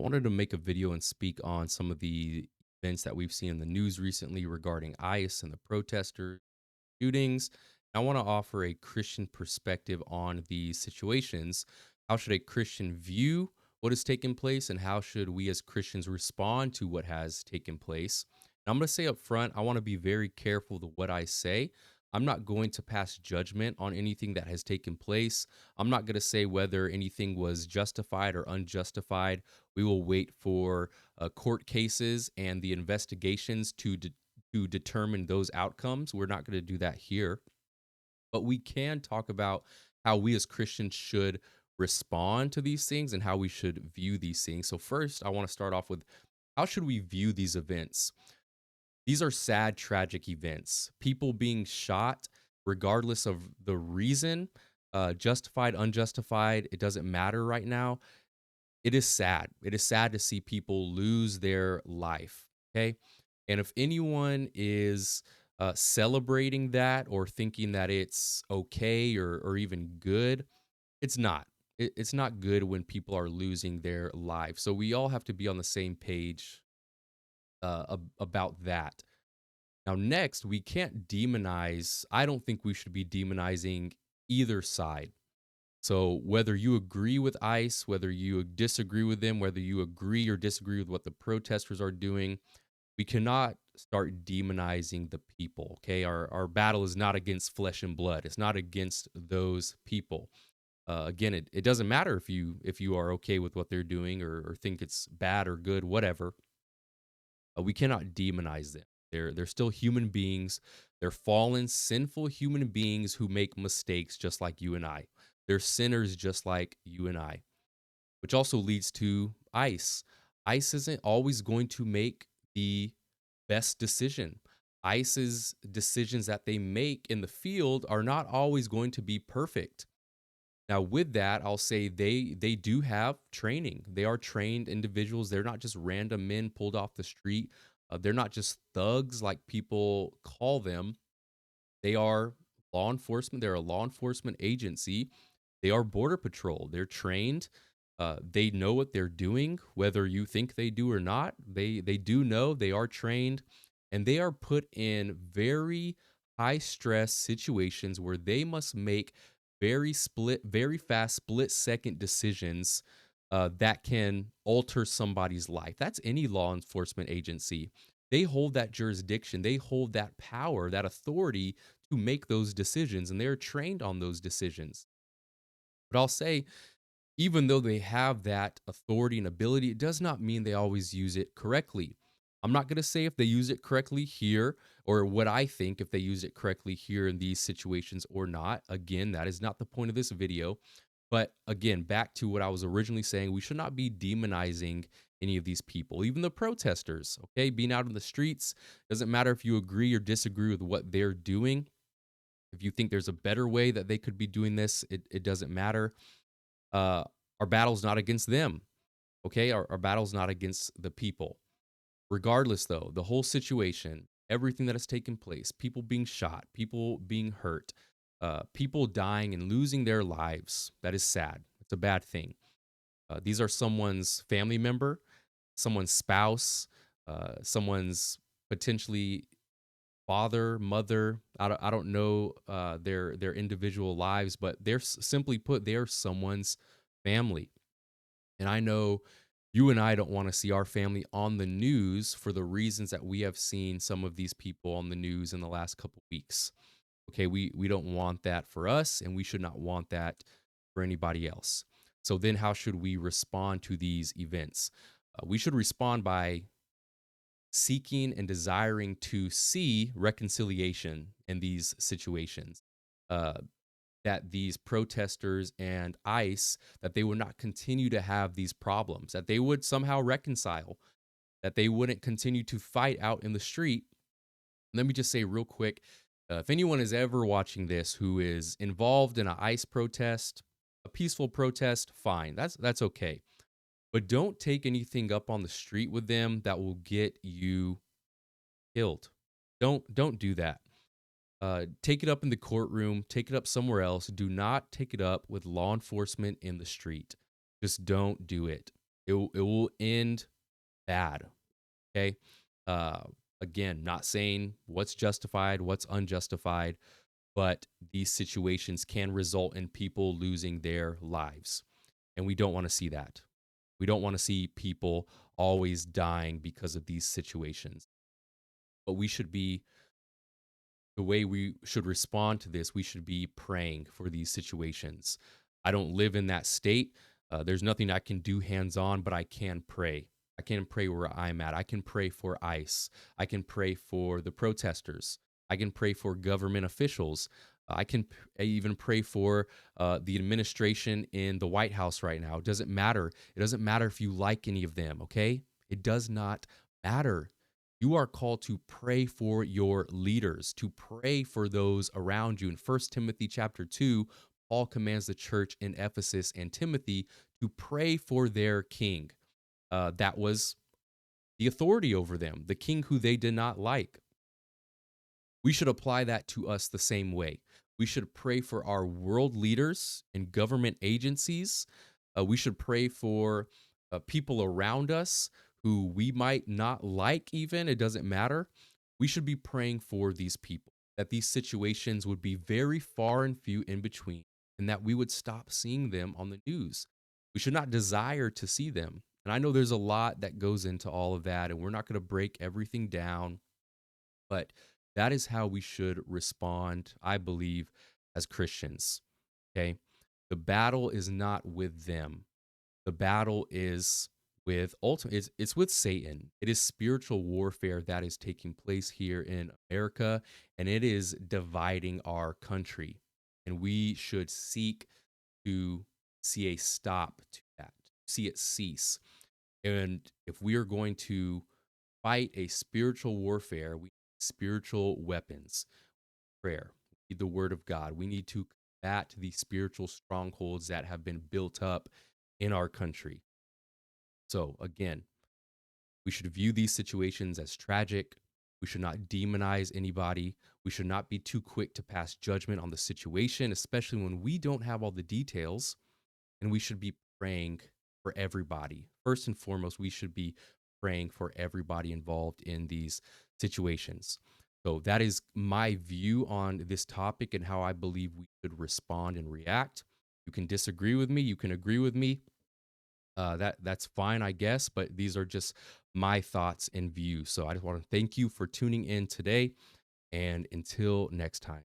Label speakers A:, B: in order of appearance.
A: wanted to make a video and speak on some of the events that we've seen in the news recently regarding ICE and the protester shootings. I want to offer a Christian perspective on these situations. How should a Christian view what has taken place, and how should we as Christians respond to what has taken place? And I'm going to say up front, I want to be very careful with what I say. I'm not going to pass judgment on anything that has taken place. I'm not going to say whether anything was justified or unjustified. We will wait for court cases and the investigations to determine those outcomes. We're not going to do that here, but we can talk about how we as Christians should respond to these things and how we should view these things. So first, I want to start off with how should we view these events? These are sad, tragic events. People being shot, regardless of the reason, justified, unjustified, it doesn't matter right now. It is sad. It is sad to see people lose their life. Okay. And if anyone is celebrating that or thinking that it's okay or even good, it's not. It's not good when people are losing their lives. So we all have to be on the same page about that. Now, next, we can't demonize. I don't think we should be demonizing either side. So whether you agree with ICE, whether you disagree with them, whether you agree or disagree with what the protesters are doing, we cannot start demonizing the people. Okay, our battle is not against flesh and blood. It's not against those people. Again, it doesn't matter if you are okay with what they're doing or think it's bad or good, whatever. We cannot demonize them. They're still human beings. They're fallen, sinful human beings who make mistakes just like you and I. They're sinners just like you and I, which also leads to ICE. ICE isn't always going to make the best decision. ICE's decisions that they make in the field are not always going to be perfect. Now, with that, I'll say they do have training. They are trained individuals. They're not just random men pulled off the street. They're not just thugs like people call them. They are law enforcement. They're a law enforcement agency. They are border patrol. They're trained. They know what they're doing, whether you think they do or not. They do know. They are trained, and they are put in very high stress situations where they must make very fast, split second decisions that can alter somebody's life. That's any law enforcement agency. They hold that jurisdiction. They hold that power, that authority to make those decisions, and they're trained on those decisions. But I'll say, even though they have that authority and ability, it does not mean they always use it correctly. I'm not going to say if they use it correctly here or what I think if they use it correctly here in these situations or not. Again, that is not the point of this video. But again, back to what I was originally saying, we should not be demonizing any of these people, even the protesters, okay? Being out in the streets, doesn't matter if you agree or disagree with what they're doing. If you think there's a better way that they could be doing this, it doesn't matter. Uh, our battle's not against them, okay? Our battle's not against the people. Regardless, though, the whole situation, everything that has taken place, people being shot, people being hurt, people dying and losing their lives, that is sad. It's a bad thing. These are someone's family member, someone's spouse, someone's potentially father, mother. I don't know their individual lives, but they're simply put, they're someone's family. And I know you and I don't want to see our family on the news for the reasons that we have seen some of these people on the news in the last couple weeks. Okay, we don't want that for us, and we should not want that for anybody else. So then, how should we respond to these events? We should respond by seeking and desiring to see reconciliation in these situations. Uh, that these protesters and ICE that they would not continue to have these problems, that they would somehow reconcile, that they wouldn't continue to fight out in the street. Let me just say real quick, if anyone is ever watching this who is involved in an ICE protest, a peaceful protest, fine, that's okay. But don't take anything up on the street with them that will get you killed. Don't do that. Take it up in the courtroom, take it up somewhere else. Do not take it up with law enforcement in the street. Just don't do it. It will end bad. Okay. Uh, Again, not saying what's justified, what's unjustified, but these situations can result in people losing their lives. And we don't want to see that. We don't want to see people always dying because of these situations. But we should be, the way we should respond to this, we should be praying for these situations. I don't live in that state. There's nothing I can do hands on, but I can pray. I can pray where I'm at. I can pray for ICE. I can pray for the protesters. I can pray for government officials. I can even pray for the administration in the White House right now. It doesn't matter. It doesn't matter if you like any of them, okay? It does not matter. You are called to pray for your leaders, to pray for those around you. In 1 Timothy chapter 2, Paul commands the church in Ephesus and Timothy to pray for their king. That was the authority over them, the king who they did not like. We should apply that to us the same way. We should pray for our world leaders and government agencies. We should pray for people around us who we might not like, even. It doesn't matter. We should be praying for these people, that these situations would be very far and few in between, and that we would stop seeing them on the news. We should not desire to see them. And I know there's a lot that goes into all of that, and we're not going to break everything down, but that is how we should respond, I believe, as Christians. Okay. The battle is not with them. The battle is with ultimately it's with Satan. It is spiritual warfare that is taking place here in America, and it is dividing our country. And we should seek to see a stop to that, see it cease. And if we are going to fight a spiritual warfare, we need spiritual weapons, prayer, we need the word of God. We need to combat the spiritual strongholds that have been built up in our country. So again, we should view these situations as tragic. We should not demonize anybody. We should not be too quick to pass judgment on the situation, especially when we don't have all the details. And we should be praying for everybody. First and foremost, we should be praying for everybody involved in these situations. So that is my view on this topic and how I believe we should respond and react. You can disagree with me. You can agree with me. That's fine, I guess. But these are just my thoughts and views. So I just want to thank you for tuning in today. And until next time.